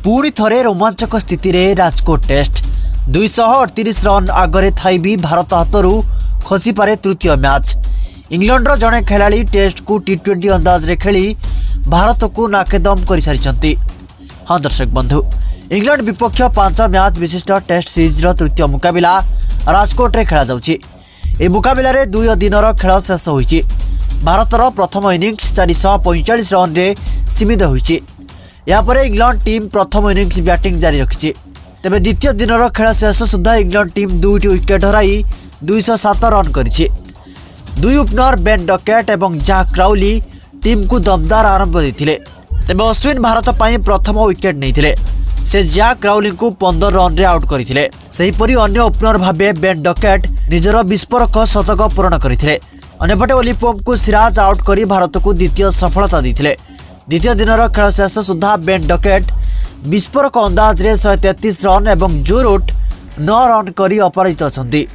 पुणी थरे रोमांचक स्थिति रे राजकोट टेस्ट 238 रन आगरे थाई भी भारत हाथरू खसी पारे तृतीय मैच। इंग्लैंडर जड़े खेलाड़ी टेस्ट को टी20 अंदाज रे खेली भारत को नाकेदम कर सारी। हाँ दर्शक बंधु, इंग्लैंड विपक्ष 5 मैच विशिष्ट टेस्ट सीरीज तृतीय मुकाबिला राजकोट रे खेला जाउची। ए मुकाबिला रे 2 दिनर खेल शेष होईची। भारतर प्रथम इनिंग्स 445 रन रे सीमित होईची। यापर इंग्लैंड टीम प्रथम इनिंग्स बैटिंग जारी रखी। तेबे द्वितीय दिनर खेल शेष सुधा इंग्लैंड टीम 2टी विकेट हराई 207 रन करिछि। दुई ओपनर बेन डकेट और जैक क्राउली टीम को दमदार आरंभ देथिले। तेबे अश्विन भारत पाई प्रथम विकेट नैथिले। से जैक क्राउली को 15 रन रे आउट करथिले। सेहीपरि अन्य ओपनर भाबे बेन डकेट निजर विस्फोरक शतक पूर्ण करथिले। अन्यपटे ओली पोप को सिराज आउट करी भारत को द्वितीय सफलता देथिले। द्वितीय दिनर खेल शेष सुधा बेन डकेट विस्फोरक अंदाज रे 133 रन और जो रूट 9 रन करी अपराजित अछंती।